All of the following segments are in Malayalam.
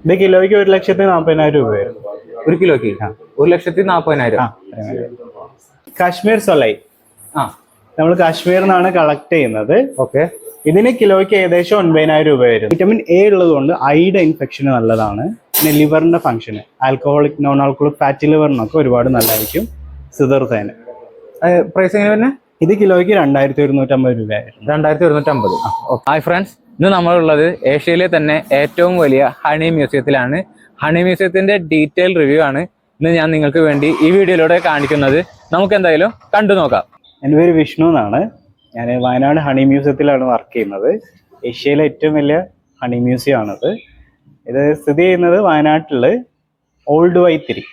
ഇത് കിലോയ്ക്ക് 1,40,000 രൂപ വരും. 1 കിലോയ്ക്ക് 1,40,000. കാശ്മീർ സൊലൈ നമ്മൾ കാശ്മീരിൽ നിന്നാണ് കളക്ട് ചെയ്യുന്നത്. ഓക്കെ. ഇതിന് കിലോയ്ക്ക് ഏകദേശം 9,000 രൂപ വരും. വിറ്റമിൻ എ ഉള്ളത് കൊണ്ട് ഐയുടെ ഇൻഫെക്ഷന് നല്ലതാണ്. പിന്നെ ലിവറിന്റെ ഫംഗ്ഷന്, ആൽക്കഹോളിക് നോൺ ആൽക്കഹോളിക് ഫാറ്റി ലിവറിനൊക്കെ ഒരുപാട് നല്ലതായിരിക്കും സിദർതേന്. പ്രൈസ് എങ്ങനെ തന്നെ? ഇത് കിലോയ്ക്ക് 2,150 രൂപയായിരുന്നു. 2,150. ഹായ് ഫ്രണ്ട്സ്, ഇന്ന് നമ്മളുള്ളത് ഏഷ്യയിലെ തന്നെ ഏറ്റവും വലിയ ഹണി മ്യൂസിയത്തിലാണ്. ഹണി മ്യൂസിയത്തിന്റെ ഡീറ്റെയിൽ റിവ്യൂ ആണ് ഇന്ന് ഞാൻ നിങ്ങൾക്ക് വേണ്ടി ഈ വീഡിയോയിലൂടെ കാണിക്കുന്നത്. നമുക്ക് എന്തായാലും കണ്ടു നോക്കാം. എൻ്റെ പേര് വിഷ്ണു എന്നാണ്. ഞാൻ വയനാട് ഹണി മ്യൂസിയത്തിലാണ് വർക്ക് ചെയ്യുന്നത്. ഏഷ്യയിലെ ഏറ്റവും വലിയ ഹണി മ്യൂസിയം ആണിത്. ഇത് സ്ഥിതി ചെയ്യുന്നത് വയനാട്ടിൽ ഓൾഡ് വൈത്തിരി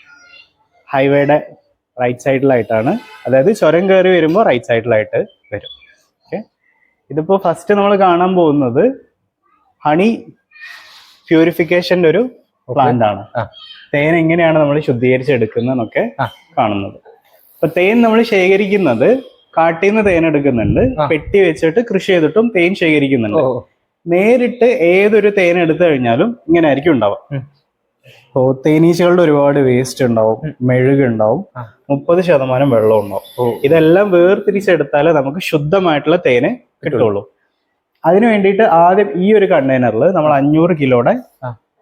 ഹൈവേയുടെ റൈറ്റ് സൈഡിലായിട്ടാണ്. അതായത് ചുരം കയറി വരുമ്പോൾ റൈറ്റ് സൈഡിലായിട്ട് വരും. ഓക്കെ. ഇതിപ്പോൾ ഫസ്റ്റ് നമ്മൾ കാണാൻ പോകുന്നത് ഹണി പ്യൂരിഫിക്കേഷൻ്റെ ഒരു പ്ലാന്റ് ആണ്. തേൻ എങ്ങനെയാണ് നമ്മൾ ശുദ്ധീകരിച്ചെടുക്കുന്നതെന്നൊക്കെ കാണുന്നത്. അപ്പൊ തേൻ നമ്മൾ ശേഖരിക്കുന്നത് കാട്ടിൽ നിന്ന് തേൻ എടുക്കുന്നുണ്ട്, പെട്ടി വെച്ചിട്ട് കൃഷി ചെയ്തിട്ടും തേൻ ശേഖരിക്കുന്നുണ്ട്. നേരിട്ട് ഏതൊരു തേൻ എടുത്തു കഴിഞ്ഞാലും ഇങ്ങനെ ആയിരിക്കും ഉണ്ടാവുക. അപ്പോൾ തേനീച്ചകളുടെ ഒരുപാട് വേസ്റ്റ് ഉണ്ടാവും, മെഴുകുണ്ടാവും, 30% വെള്ളം ഉണ്ടാവും. ഇതെല്ലാം വേർതിരിച്ചെടുത്താലേ നമുക്ക് ശുദ്ധമായിട്ടുള്ള തേന് കിട്ടുള്ളൂ. അതിനു വേണ്ടിയിട്ട് ആദ്യം ഈ ഒരു കണ്ടെയ്നറിൽ നമ്മൾ 500 കിലോയുടെ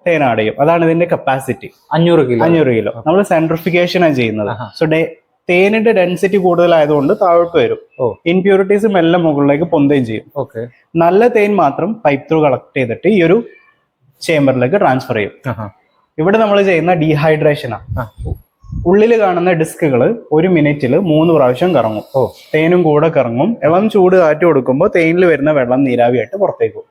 തേൻ ആഡ് ചെയ്യും. അതാണ് ഇതിന്റെ കപ്പാസിറ്റി. 500 കിലോ നമ്മൾ സെൻട്രിഫിക്കേഷനാണ് ചെയ്യുന്നത്. സോ തേനിന്റെ ഡെൻസിറ്റി കൂടുതലായതുകൊണ്ട് താഴോട്ട് വരും. ഇംപ്യൂരിറ്റീസും എല്ലാം മുകളിലേക്ക് പൊന്തുകയും ചെയ്യും. നല്ല തേൻ മാത്രം പൈപ്പ് ത്രൂ കളക്ട് ചെയ്തിട്ട് ഈ ഒരു ചേംബറിലേക്ക് ട്രാൻസ്ഫർ ചെയ്യും. ഇവിടെ നമ്മൾ ചെയ്യുന്ന ഡീഹൈഡ്രേഷനാണ്. ഉള്ളിൽ കാണുന്ന ഡിസ്കുകൾ 1 മിനിറ്റിൽ 3 പ്രാവശ്യം കറങ്ങും. തേനും കൂടെ കറങ്ങും. ഇളം ചൂട് കാറ്റ് കൊടുക്കുമ്പോൾ തേനിൽ വരുന്ന വെള്ളം നീരാവിയായിട്ട് പുറത്തേക്കും.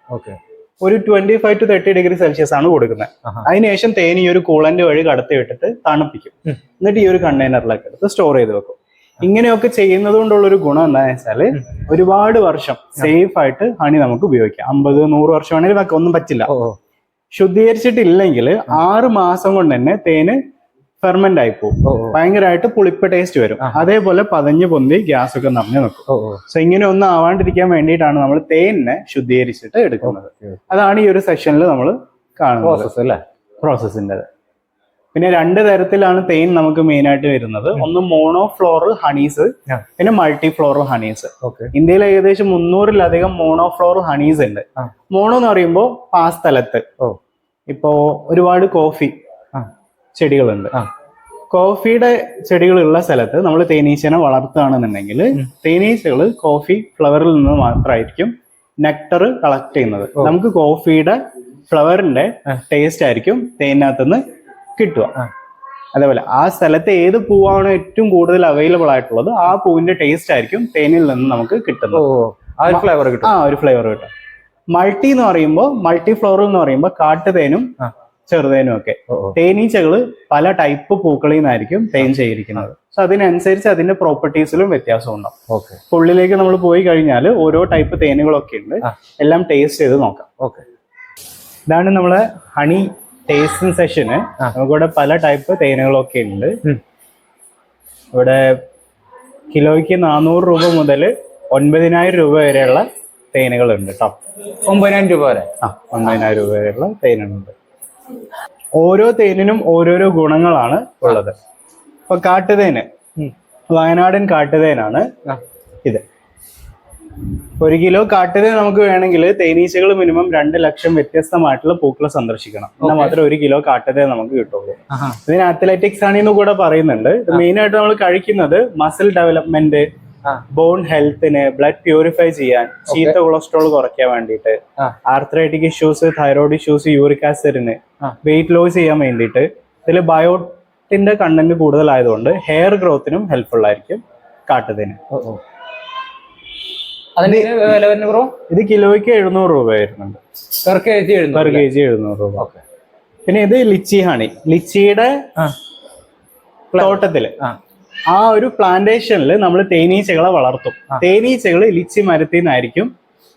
ഒരു 25 to 30 ഡിഗ്രി സെൽഷ്യസ് ആണ് കൊടുക്കുന്നത്. അതിനുശേഷം തേൻ ഈ ഒരു കൂളന്റ് വഴി കടത്തി വിട്ടിട്ട് തണുപ്പിക്കും. എന്നിട്ട് ഈ ഒരു കണ്ടെയ്നറിലേക്ക് എടുത്ത് സ്റ്റോർ ചെയ്ത് വെക്കും. ഇങ്ങനെയൊക്കെ ചെയ്യുന്നത് കൊണ്ടുള്ളൊരു ഗുണം എന്താണെന്ന് വെച്ചാൽ ഒരുപാട് വർഷം സേഫ് ആയിട്ട് ഹണി നമുക്ക് ഉപയോഗിക്കാം. 50-100 വർഷം വേണമെങ്കിൽ നമുക്ക് ഒന്നും പറ്റില്ല. ശുദ്ധീകരിച്ചിട്ടില്ലെങ്കിൽ 6 മാസം കൊണ്ട് തന്നെ തേന് ഫെർമെന്റ് ആയി പോകും. ഭയങ്കരമായിട്ട് പുളിപ്പ് ടേസ്റ്റ് വരും. അതേപോലെ പതഞ്ഞ് പൊന്തി ഗ്യാസ് ഒക്കെ നിറഞ്ഞു നിൽക്കും. സോ ഇങ്ങനെ ഒന്നും ആവാണ്ടിരിക്കാൻ വേണ്ടിയിട്ടാണ് നമ്മൾ തേനിനെ ശുദ്ധീകരിച്ചിട്ട് എടുക്കുന്നത്. അതാണ് ഈ ഒരു സെഷനിൽ നമ്മൾ കാണുന്നത് പ്രോസസ്സിന്റെ. പിന്നെ 2 തരത്തിലാണ് തേൻ നമുക്ക് മെയിൻ ആയിട്ട് വരുന്നത്. ഒന്ന് മോണോ ഫ്ലോറൽ ഹണീസ്, പിന്നെ മൾട്ടി ഫ്ലോറൽ ഹണീസ്. ഇന്ത്യയിൽ ഏകദേശം 300-ലധികം മോണോ ഫ്ലോറൽ ഹണീസ് ഉണ്ട്. മോണോ എന്ന് പറയുമ്പോൾ ആ സ്ഥലത്ത് ഇപ്പോ ഒരുപാട് കോഫി ചെടികളുണ്ട്. കോഫിയുടെ ചെടികളുള്ള സ്ഥലത്ത് നമ്മൾ തേനീച്ചനെ വളർത്തുകയാണെന്നുണ്ടെങ്കിൽ തേനീച്ചകൾ കോഫി ഫ്ലവറിൽ നിന്ന് മാത്രമായിരിക്കും നെക്ടർ കളക്ട് ചെയ്യുന്നത്. നമുക്ക് കോഫിയുടെ ഫ്ലവറിന്റെ ടേസ്റ്റ് ആയിരിക്കും തേനിനകത്തുനിന്ന് കിട്ടുക. അതേപോലെ ആ സ്ഥലത്ത് ഏത് പൂവാണോ ഏറ്റവും കൂടുതൽ അവൈലബിൾ ആയിട്ടുള്ളത് ആ പൂവിന്റെ ടേസ്റ്റ് ആയിരിക്കും തേനിൽ നിന്ന് നമുക്ക് കിട്ടുന്നത്. ഒരു ഫ്ലേവർ കിട്ടും. മൾട്ടി എന്ന് പറയുമ്പോൾ, മൾട്ടി ഫ്ലോറൽ എന്ന് പറയുമ്പോൾ കാട്ടുതേനും ചെറുതേനും ഒക്കെ. തേനീച്ചകള് പല ടൈപ്പ് പൂക്കളിൽ നിന്നായിരിക്കും തേൻ ശേഖരിക്കുന്നത്. സോ അതിനനുസരിച്ച് അതിന്റെ പ്രോപ്പർട്ടീസിലും വ്യത്യാസം ഉണ്ടാവും. ഉള്ളിലേക്ക് നമ്മൾ പോയി കഴിഞ്ഞാൽ ഓരോ ടൈപ്പ് തേനുകളൊക്കെ ഉണ്ട്. എല്ലാം ടേസ്റ്റ് ചെയ്ത് നോക്കാം. ഇതാണ് നമ്മളെ ഹണി ടേസ്റ്റിംഗ് സെഷന്. നമുക്കിവിടെ പല ടൈപ്പ് തേനുകളൊക്കെ ഉണ്ട്. ഇവിടെ കിലോയ്ക്ക് 400 രൂപ മുതൽ 9,000 രൂപ വരെയുള്ള തേനുകളുണ്ട് കേട്ടോ. 9,000 രൂപ വരെ? 9,000 രൂപ വരെയുള്ള തേനുകളുണ്ട്. ഓരോ തേനിനും ഓരോരോ ഗുണങ്ങളാണ് ഉള്ളത്. ഇപ്പൊ കാട്ടുതേന് വയനാടൻ കാട്ടുതേനാണ് ഇത്. 1 കിലോ കാട്ടുതേൻ നമുക്ക് വേണമെങ്കിൽ തേനീച്ചകൾ മിനിമം 2 ലക്ഷം വ്യത്യസ്തമായിട്ടുള്ള പൂക്കൾ സന്ദർശിക്കണം. എന്നാൽ മാത്രമേ 1 കിലോ കാട്ടുതേൻ നമുക്ക് കിട്ടുള്ളൂ. ഇതിന് അത്ലറ്റിക്സ് ആണെന്ന് കൂടെ പറയുന്നുണ്ട്. മെയിൻ ആയിട്ട് നമ്മൾ കഴിക്കുന്നത് മസിൽ ഡെവലപ്മെന്റ്, ബോൺ ഹെൽത്തിന്, ബ്ലഡ് പ്യൂരിഫൈ ചെയ്യാൻ, ചീത്ത കൊളസ്ട്രോൾ കുറയ്ക്കാൻ വേണ്ടിയിട്ട്, arthritic issues, thyroid issues, uric ആസിഡിന്, വെയിറ്റ് ലോസ് ചെയ്യാൻ വേണ്ടിയിട്ട്. ഇതിൽ ബയോട്ടിന്റെ കണ്ടന്റ് കൂടുതലായതുകൊണ്ട് ഹെയർ ഗ്രോത്തിനും ഹെൽപ്ഫുൾ ആയിരിക്കും കാട്ടുതേന്. ഇത് കിലോയ്ക്ക് 700 രൂപ വരുന്നുണ്ട്. പെർ കെ ജി 700 രൂപ. പിന്നെ ഇത് ലിച്ചി ഹണി. ലിച്ചിയുടെ തോട്ടത്തില് ആ ഒരു പ്ലാന്റേഷനിൽ നമ്മൾ തേനീച്ചകളെ വളർത്തും. തേനീച്ചകൾ ലിച്ചി മരത്തിൽ നിന്നായിരിക്കും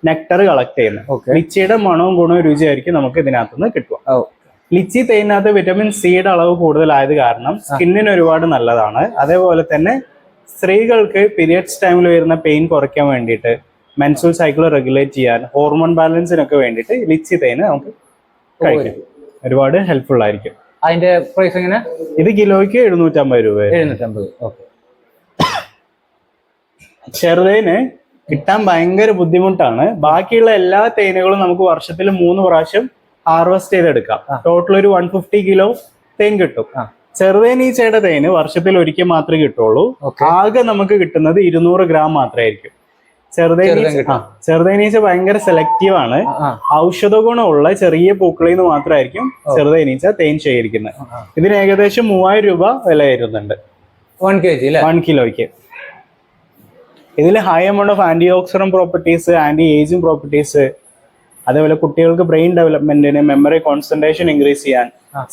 നെക്ടർ കളക്ട് ചെയ്യുന്നത്. ലിച്ചിയുടെ മണവും ഗുണവും രുചിയായിരിക്കും നമുക്ക് ഇതിനകത്തുനിന്ന് കിട്ടുക. ലിച്ചി തേനിനകത്ത് വിറ്റമിൻ സിയുടെ അളവ് കൂടുതലായത് കാരണം സ്കിന്നിന് ഒരുപാട് നല്ലതാണ്. അതേപോലെ തന്നെ സ്ത്രീകൾക്ക് പീരിയഡ്സ് ടൈമിൽ വരുന്ന പെയിൻ കുറയ്ക്കാൻ വേണ്ടിയിട്ട്, മെൻസ്ട്രുവൽ സൈക്കിൾ റെഗുലേറ്റ് ചെയ്യാൻ, ഹോർമോൺ ബാലൻസിനൊക്കെ വേണ്ടിയിട്ട് ലിച്ചി തേന് നമുക്ക് കഴിക്കാം. ഒരുപാട് ഹെൽപ്ഫുൾ ആയിരിക്കും. അതിന്റെ പ്രൈസ് എങ്ങനെ? ഇത് കിലോയ്ക്ക് 750 രൂപ. 750. ഓക്കെ. ചെറുതേന് കിട്ടാൻ ഭയങ്കര ബുദ്ധിമുട്ടാണ്. ബാക്കിയുള്ള എല്ലാ തേനുകളും നമുക്ക് വർഷത്തിൽ 3 പ്രാവശ്യം ഹാർവെസ്റ്റ് ചെയ്തെടുക്കാം. ടോട്ടൽ ഒരു 150 കിലോ തേൻ കിട്ടും. ചെറുതേനീച്ചയുടെ തേന് വർഷത്തിൽ ഒരിക്കൽ മാത്രമേ കിട്ടുള്ളൂ. ആകെ നമുക്ക് കിട്ടുന്നത് 200 ഗ്രാം മാത്രമായിരിക്കും. ചെറുതേനീച്ച ഭയങ്കര സെലക്റ്റീവ് ആണ്. ഔഷധ ഗുണമുള്ള ചെറിയ പൂക്കളിൽ നിന്ന് മാത്രമായിരിക്കും ചെറുതേനീച്ച തേൻ ശേഖരിക്കുന്നത്. ഇതിന് ഏകദേശം 3000 രൂപ വില വരുന്നുണ്ട് 1 കിലോയ്ക്ക്. ഇതിൽ high amount of antioxidant properties, anti ageing properties, അതേപോലെ കുട്ടികൾക്ക് ബ്രെയിൻ ഡെവലപ്മെന്റിന്, മെമ്മറി കോൺസെൻട്രേഷൻ ഇൻക്രീസ് ചെയ്യാൻ,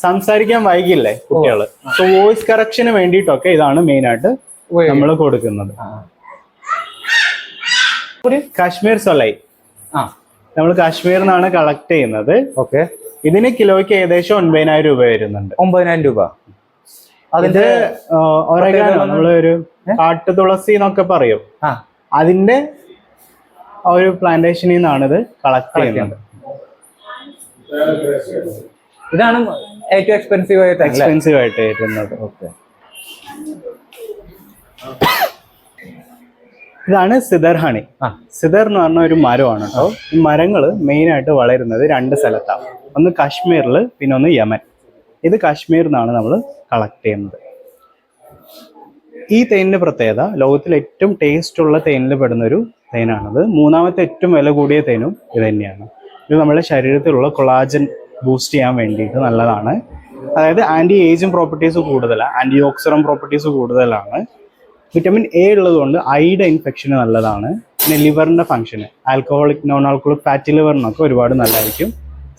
സംസാരിക്കാൻ വൈകില്ലേ കുട്ടികൾ, സോ വോയിസ് കറക്ഷന് വേണ്ടിയിട്ടൊക്കെ ഇതാണ് മെയിൻ ആയിട്ട് നമ്മൾ കൊടുക്കുന്നത്. കാശ്മീർ സൊലൈ നമ്മൾ കാശ്മീരിൽ നിന്നാണ് കളക്ട് ചെയ്യുന്നത്. ഓക്കെ. ഇതിന് കിലോയ്ക്ക് ഏകദേശം 9000 രൂപ വരുന്നുണ്ട്. 9000 രൂപ. അതിന്റെ നമ്മളൊരു കാട്ടു തുളസി എന്നൊക്കെ പറയും. അതിന്റെ ഒരു പ്ലാന്റേഷനിൽ നിന്നാണ് ഇത് കളക്ട് ചെയ്യുന്നത്. ഇതാണ് ഏറ്റവും എക്സ്പെൻസീവ് ആയിട്ട് വരുന്നത്. ഓക്കെ. ഇതാണ് സിദർ ഹണി. സിദർ എന്ന് പറഞ്ഞ ഒരു മരമാണ് കേട്ടോ. ഈ മരങ്ങൾ മെയിൻ ആയിട്ട് വളരുന്നത് 2 സ്ഥലത്താണ്. ഒന്ന് കാശ്മീരിൽ, പിന്നെ ഒന്ന് യമൻ. ഇത് കാശ്മീരിൽ നിന്നാണ് നമ്മൾ കളക്ട് ചെയ്യുന്നത്. ഈ തേനിന്റെ പ്രത്യേകത ലോകത്തിലെ ഏറ്റവും ടേസ്റ്റ് ഉള്ള തേനിൽ പെടുന്ന ഒരു തേനാണത്. 3ാമത്തെ ഏറ്റവും വില കൂടിയ തേനും ഇത് തന്നെയാണ്. ഇത് നമ്മുടെ ശരീരത്തിലുള്ള കൊളാജൻ ബൂസ്റ്റ് ചെയ്യാൻ വേണ്ടിയിട്ട് നല്ലതാണ്. അതായത് ആന്റി ഏജിങ് പ്രോപ്പർട്ടീസ് കൂടുതലാണ്, ആന്റി ഓക്സിഡന്റ് പ്രോപ്പർട്ടീസ് കൂടുതലാണ്. വിറ്റമിൻ എ ഉള്ളതുകൊണ്ട് ഐയുടെ ഇൻഫെക്ഷന് നല്ലതാണ്. പിന്നെ ലിവറിന്റെ ഫംഗ്ഷന്, ആൽക്കഹോളിക്, നോൺ ആൽക്കഹോളിക് ഫാറ്റി ലിവറിനൊക്കെ ഒരുപാട് നല്ലതായിരിക്കും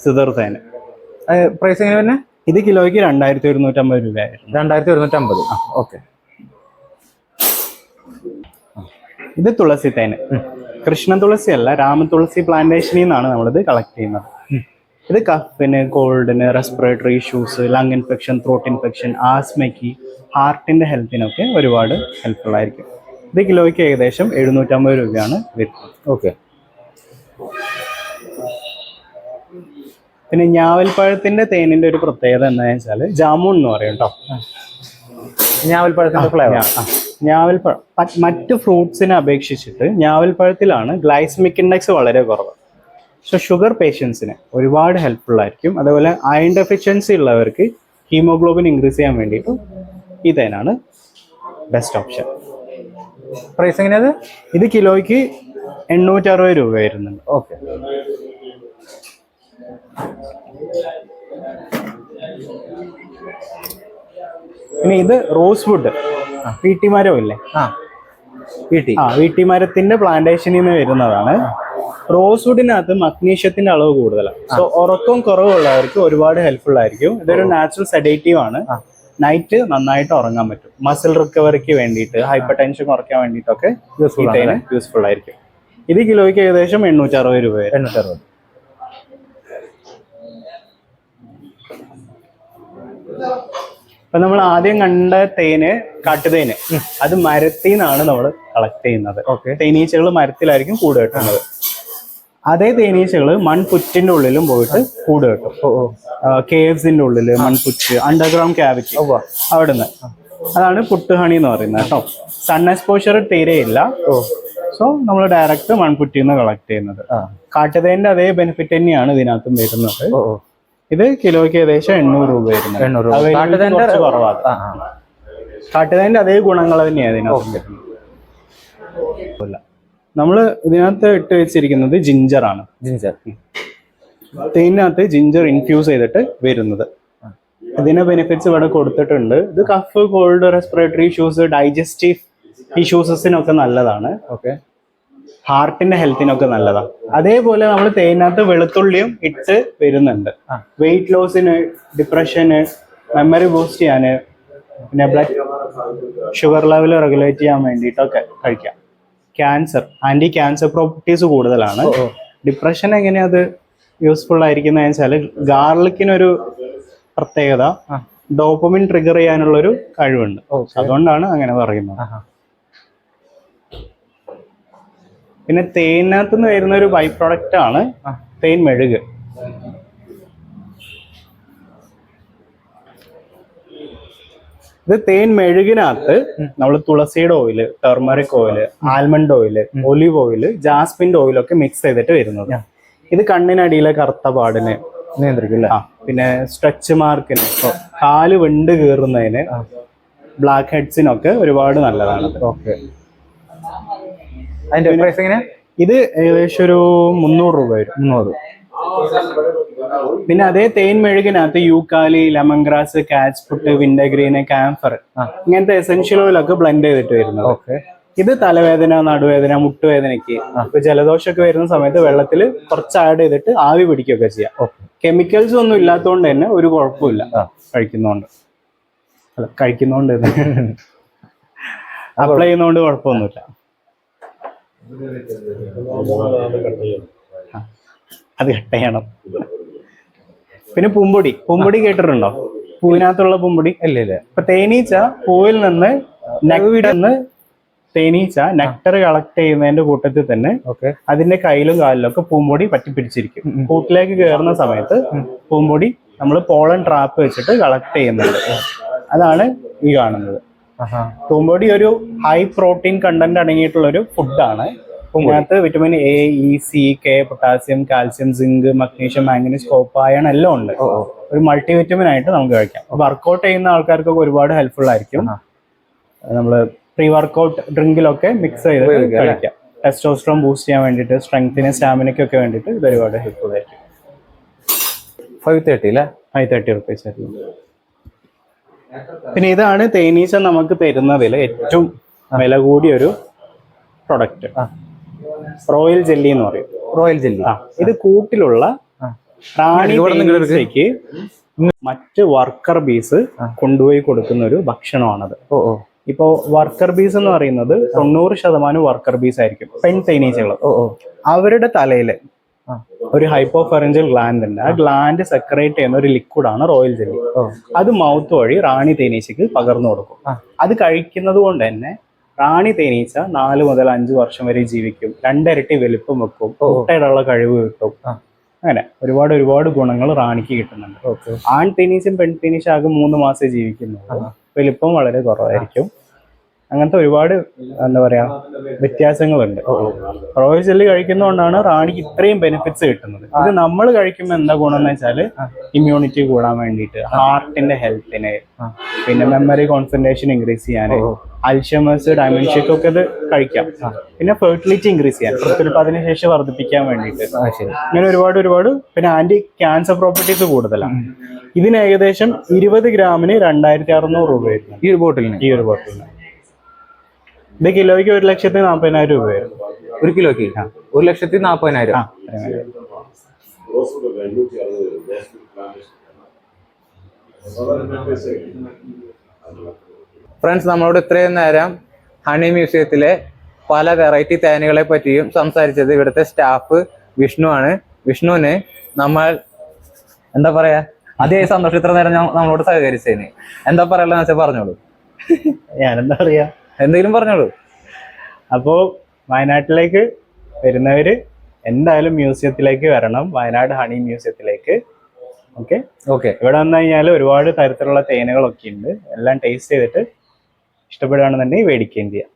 സിദർ തേന്. പ്രൈസ് എങ്ങനെ തന്നെ? ഇത് കിലോയ്ക്ക് 2150 രൂപയായിരുന്നു. 2150. ഓക്കെ. ഇത് തുളസി തേന്. കൃഷ്ണ തുളസി അല്ല, രാമതുളസി പ്ലാന്റേഷനിൽ നിന്നാണ് നമ്മളിത് കളക്ട് ചെയ്യുന്നത്. ഇത് കഫിന്, കോൾഡിന്, respiratory issues, lung infection, throat infection, ആസ്മയ്ക്ക്, ഹാർട്ടിന്റെ ഹെൽത്തിനൊക്കെ ഒരുപാട് ഹെൽപ്ഫുൾ ആയിരിക്കും. ഇത് കിലോയ്ക്ക് ഏകദേശം 750 രൂപയാണ് വരുന്നത്. ഓക്കെ. പിന്നെ ഞാവൽപ്പഴത്തിന്റെ തേനിന്റെ ഒരു പ്രത്യേകത എന്താണെന്ന് വെച്ചാൽ ജാമുൻ എന്ന് പറയും കേട്ടോ. ഞാവൽപ്പഴത്തിന്റെ ഫ്ലേവർ. ഞാവൽപ്പഴം മറ്റ് ഫ്രൂട്ട്സിനെ അപേക്ഷിച്ചിട്ട് ഞാവൽപ്പഴത്തിലാണ് ഗ്ലൈസമിക് ഇൻഡെക്സ് വളരെ കുറവ്. സോ ഷുഗർ പേഷ്യൻസിന് ഒരുപാട് ഹെൽപ്ഫുൾ ആയിരിക്കും. അതേപോലെ അയൺ ഡെഫിഷ്യൻസി ഉള്ളവർക്ക് ഹീമോഗ്ലോബിൻ ഇൻക്രീസ് ചെയ്യാൻ വേണ്ടിയിട്ട് ഈ തേനാണ് ബെസ്റ്റ് ഓപ്ഷൻ. പ്രൈസ് എങ്ങനെയത്? ഇത് കിലോയ്ക്ക് 860 രൂപ വരുന്നുണ്ട്. ഓക്കെ. പിന്നെ ഇത് റോസ് വുഡ്, വീട്ടിമരം ഇല്ലേ? വീട്ടിമരത്തിന്റെ പ്ലാന്റേഷനിൽ നിന്ന് വരുന്നതാണ്. റോസ് വുഡിനകത്ത് മഗ്നീഷ്യത്തിന്റെ അളവ് കൂടുതലാണ്. സോ ഉറക്കം കുറവുള്ളവർക്ക് ഒരുപാട് ഹെൽപ്ഫുൾ ആയിരിക്കും. ഇതൊരു നാച്ചുറൽ സെഡേറ്റീവ് ആണ്. നൈറ്റ് നന്നായിട്ട് ഉറങ്ങാൻ പറ്റും. മസിൽ റിക്കവറിക്ക് വേണ്ടിയിട്ട്, ഹൈപ്പർ ടെൻഷൻ കുറയ്ക്കാൻ വേണ്ടിയിട്ടൊക്കെ യൂസ്ഫുൾ ആയിരിക്കും. ഇത് കിലോയ്ക്ക് ഏകദേശം 860 രൂപ. 860. അപ്പൊ നമ്മൾ ആദ്യം കണ്ട തേന്, കാട്ടുതേന്, അത് മരത്തിൽ നിന്നാണ് നമ്മൾ കളക്ട് ചെയ്യുന്നത്. തേനീച്ചകൾ മരത്തിലായിരിക്കും കൂട് കെട്ടുന്നത്. അതേ തേനീച്ചകൾ മൺപുറ്റിന്റെ ഉള്ളിലും പോയിട്ട് കൂട് കെട്ടും. കേവ്സിന്റെ ഉള്ളില് മൺപുറ്റ്, അണ്ടർഗ്രൗണ്ട് ക്യാവിറ്റി, അവിടുന്ന്. അതാണ് പുട്ട് ഹണി എന്ന് പറയുന്നത് കേട്ടോ. സൺ എക്സ്പോഷർ തീരെയില്ല. സോ നമ്മൾ ഡയറക്റ്റ് മൺപുറ്റിൽ നിന്ന് കളക്ട് ചെയ്യുന്നത്. കാട്ടുതേന്റെ അതേ ബെനിഫിറ്റ് തന്നെയാണ് ഇതിനകത്തും വരുന്നത്. ഇത് കിലോയ്ക്ക് ഏകദേശം 800 രൂപ വരുന്നത്. കുറവാണ്. കാട്ടുതേന്റെ അതേ ഗുണങ്ങൾ തന്നെയാണ് ഇതിനകത്ത് വരുന്നത്. നമ്മള് ഇതിനകത്ത് ഇട്ട് വെച്ചിരിക്കുന്നത് ജിഞ്ചറാണ്. തേനിനകത്ത് ജിഞ്ചർ ഇൻഫ്യൂസ് ചെയ്തിട്ട് വരുന്നത്. ഇതിന്റെ ബെനിഫിറ്റ്സ് ഇവിടെ കൊടുത്തിട്ടുണ്ട്. ഇത് cough, cold, respiratory issues, digestive ഇഷ്യൂസിനൊക്കെ നല്ലതാണ്. ഹാർട്ടിന്റെ ഹെൽത്തിനൊക്കെ നല്ലതാണ്. അതേപോലെ നമ്മൾ തേനിനകത്ത് വെളുത്തുള്ളിയും ഇട്ട് വരുന്നുണ്ട്. വെയിറ്റ് ലോസിന്, ഡിപ്രഷന്, മെമ്മറി ബൂസ്റ്റ് ചെയ്യാന്, പിന്നെ ബ്ലഡ് ഷുഗർ ലെവൽ റെഗുലേറ്റ് ചെയ്യാൻ വേണ്ടിയിട്ടൊക്കെ കഴിക്കാം. ക്യാൻസർ, ആന്റി ക്യാൻസർ പ്രോപ്പർട്ടീസ് കൂടുതലാണ്. ഡിപ്രഷൻ എങ്ങനെയാ അത് യൂസ്ഫുൾ ആയിരിക്കുന്നതെന്ന് വെച്ചാൽ ഗാർലിക്കിനൊരു പ്രത്യേകത, ഡോപ്പമിൻ ട്രിഗർ ചെയ്യാനുള്ളൊരു കഴിവുണ്ട്. അതുകൊണ്ടാണ് അങ്ങനെ പറയുന്നത്. പിന്നെ തേനിനകത്ത് നിന്ന് വരുന്ന ഒരു ബൈ പ്രൊഡക്റ്റ് ആണ് തേൻ മെഴുക്. ഇത് തേൻ മെഴുകിനകത്ത് നമ്മൾ തുളസിയുടെ oil, turmeric oil, almond oil, olive oil, ജാസ്മിന്റെ ഓയിലൊക്കെ മിക്സ് ചെയ്തിട്ട് വരുന്നത്. ഇത് കണ്ണിനടിയിലെ കറുത്ത പാടിന് നിയന്ത്രിക്കില്ല. പിന്നെ സ്ട്രെച്ച് മാർക്കിന്, കാല് വിണ്ട് കീറുന്നതിന്, ബ്ലാക്ക് ഹെഡ്സിനൊക്കെ ഒരുപാട് നല്ലതാണ്. ഓക്കെ. അതിന്റെ പ്രൈസ് എങ്ങനെ? ഇത് ഏകദേശം ഒരു 300 രൂപ വരും. 300. പിന്നെ അതേ തേൻ മെഴുകിനകത്ത് യൂക്കാലി, ലെമൺ ഗ്രാസ്, കാച്ച് പുട്ട്, വിൻഡഗ്രീന്, ക്യാംഫർ ഇങ്ങനത്തെ എസെൻഷ്യൽ ഓയിലൊക്കെ ബ്ലെൻഡ് ചെയ്തിട്ട് വരുന്നത്. ഓക്കെ. ഇത് തലവേദന, നടുവേദന, മുട്ടുവേദനയ്ക്ക്, ഇപ്പൊ ജലദോഷമൊക്കെ വരുന്ന സമയത്ത് വെള്ളത്തിൽ കുറച്ച് ആഡ് ചെയ്തിട്ട് ആവി പിടിക്കുകയൊക്കെ ചെയ്യാം. കെമിക്കൽസ് ഒന്നും ഇല്ലാത്തതുകൊണ്ട് തന്നെ ഒരു കുഴപ്പമില്ല കഴിക്കുന്നോണ്ട്. അല്ല, കഴിക്കുന്നോണ്ട് അപ്ലൈ ചെയ്യുന്നോണ്ട് കുഴപ്പമൊന്നുമില്ല. അത് കട്ട് ചെയ്യണം. പിന്നെ പൂമ്പൊടി കേട്ടിട്ടുണ്ടോ? പൂവിനകത്തുള്ള പൂമ്പൊടി. ഇല്ല. ഇപ്പൊ തേനീച്ച പൂവിൽ നിന്ന് തേനീച്ച നെക്ടർ കളക്ട് ചെയ്യുന്നതിന്റെ കൂട്ടത്തിൽ തന്നെ അതിന്റെ കയ്യിലും കാലിലൊക്കെ പൂമ്പൊടി പറ്റിപ്പിടിച്ചിരിക്കും. കൂട്ടിലേക്ക് കയറുന്ന സമയത്ത് പൂമ്പൊടി നമ്മൾ പോളൻ ട്രാപ്പ് വെച്ചിട്ട് കളക്ട് ചെയ്യുന്നുണ്ട്. അതാണ് ഈ കാണുന്നത്. പൂമ്പൊടി ഒരു ഹൈ പ്രോട്ടീൻ കണ്ടന്റ് അടങ്ങിയിട്ടുള്ള ഒരു ഫുഡാണ്. ഇതിനകത്ത് vitamin A, E, C, K, potassium, calcium, zinc, magnesium, manganese, copper, iron എല്ലാം ഉണ്ട്. ഒരു മൾട്ടി വിറ്റമിൻ ആയിട്ട് നമുക്ക് കഴിക്കാം. വർക്കൗട്ട് ചെയ്യുന്ന ആൾക്കാർക്കൊക്കെ ഒരുപാട് ഹെൽപ്ഫുൾ ആയിരിക്കും. നമ്മള് പ്രീ വർക്കൗട്ട് ഡ്രിങ്കിലൊക്കെ മിക്സ് ചെയ്ത് കഴിക്കാം. ടെസ്റ്റോസ്റ്ററോൺ ബൂസ്റ്റ് ചെയ്യാൻ വേണ്ടിയിട്ട്, സ്ട്രെങ്തിന്, സ്റ്റാമിനയ്ക്കൊക്കെ വേണ്ടിയിട്ട് ഇത് ഒരുപാട് ഹെൽപ്ഫുൾ ആയിരിക്കും. 530 അല്ലേ? 530 റുപ്പീസ് ആയിരുന്നു. പിന്നെ ഇതാണ് തേനീച്ച നമുക്ക് തരുന്നതിൽ ഏറ്റവും വില കൂടിയ ഒരു പ്രൊഡക്റ്റ്. റോയൽ ജെല്ലി എന്ന് പറയും. Royal jelly. ഇത് കൂട്ടിലുള്ള റാണി തേനീച്ചയ്ക്ക് മറ്റ് വർക്കർ ബീസ് കൊണ്ടുപോയി കൊടുക്കുന്ന ഒരു ഭക്ഷണമാണത്. ഇപ്പോ വർക്കർ ബീസ് എന്ന് പറയുന്നത് 90% വർക്കർ ബീസ് ആയിരിക്കും, പെൺ തേനീച്ചകൾ. അവരുടെ തലയില് ഒരു ഹൈപ്പോഫെറഞ്ചൽ ഗ്ലാൻഡ് ഉണ്ട്. ആ ഗ്ലാൻഡ് സെക്രേറ്റ് ചെയ്യുന്ന ഒരു ലിക്വിഡാണ് റോയൽ ജെല്ലി. അത് മൗത്ത് വഴി റാണി തേനീച്ചയ്ക്ക് പകർന്നു കൊടുക്കും. അത് കഴിക്കുന്നത് കൊണ്ട് തന്നെ റാണി തേനീച്ച 4 മുതൽ 5 വർഷം വരെ ജീവിക്കും. 2 ഇരട്ടി വലുപ്പം വെക്കും. മുട്ടയിടുള്ള കഴിവ് കിട്ടും. അങ്ങനെ ഒരുപാട് ഗുണങ്ങൾ റാണിക്ക് കിട്ടുന്നുണ്ട്. ആൺ തേനീച്ചും പെൺ തേനീച്ച ആകെ 3 മാസമേ ജീവിക്കുന്നുള്ളൂ. വലിപ്പം വളരെ കുറവായിരിക്കും. അങ്ങനത്തെ ഒരുപാട് എന്താ പറയാ വ്യത്യാസങ്ങളുണ്ട്. റോയൽ ജെല്ലി കഴിക്കുന്നതുകൊണ്ടാണ് റാണിക്ക് ഇത്രയും ബെനിഫിറ്റ്സ് കിട്ടുന്നത്. ഇത് നമ്മൾ കഴിക്കുമ്പോൾ എന്താ ഗുണം എന്ന് വെച്ചാല് ഇമ്മ്യൂണിറ്റി കൂടാൻ വേണ്ടിയിട്ട്, ഹാർട്ടിന്റെ ഹെൽത്തിന്, പിന്നെ മെമ്മറി കോൺസെൻട്രേഷൻ ഇൻക്രീസ് ചെയ്യാൻ, അൽഷമേഴ്സ്, ഡയമെൻഷ്യക്കൊക്കെ ഇത് കഴിക്കാം. പിന്നെ ഫെർട്ടിലിറ്റി ഇൻക്രീസ് ചെയ്യാൻ, പ്രത്യുൽപാദന ശേഷി വർദ്ധിപ്പിക്കാൻ വേണ്ടിയിട്ട്, ഇങ്ങനെ ഒരുപാട്. പിന്നെ ആന്റി ക്യാൻസർ പ്രോപ്പർട്ടീസ് കൂടുതലാണ്. ഇതിന് ഏകദേശം 20 ഗ്രാമിന് 2600 രൂപ വരുന്നു ഈ ഒരു ബോട്ടിലിന്. ഇത് കിലോയ്ക്ക് 1,40,000 രൂപ വരും. 1 കിലോയ്ക്ക് 1,40,000. ഫ്രണ്ട്സ്, നമ്മളോട് ഇത്രയും നേരം ഹണി മ്യൂസിയത്തിലെ പല വെറൈറ്റി തേനുകളെ പറ്റിയും സംസാരിച്ചത് ഇവിടുത്തെ സ്റ്റാഫ് വിഷ്ണു ആണ്. വിഷ്ണുവിന് നമ്മൾ എന്താ പറയാ, അതേ സന്തോഷം ഇത്ര നേരം നമ്മളോട് സഹകരിച്ചതിന്. എന്താ പറയാനുള്ളതെന്ന് വെച്ചാൽ പറഞ്ഞോളൂ. ഞാനെന്താ പറയാ, എന്തെങ്കിലും പറഞ്ഞോളൂ. അപ്പോ വയനാട്ടിലേക്ക് വരുന്നവര് എന്തായാലും മ്യൂസിയത്തിലേക്ക് വരണം, വയനാട് ഹണി മ്യൂസിയത്തിലേക്ക്. ഓക്കെ. ഇവിടെ വന്നു കഴിഞ്ഞാൽ ഒരുപാട് തരത്തിലുള്ള തേനുകളൊക്കെ ഉണ്ട്. എല്ലാം ടേസ്റ്റ് ചെയ്തിട്ട് ഇഷ്ടപ്പെടുകയാണെന്നുണ്ടെങ്കിൽ മേടിക്കുകയും ചെയ്യാം.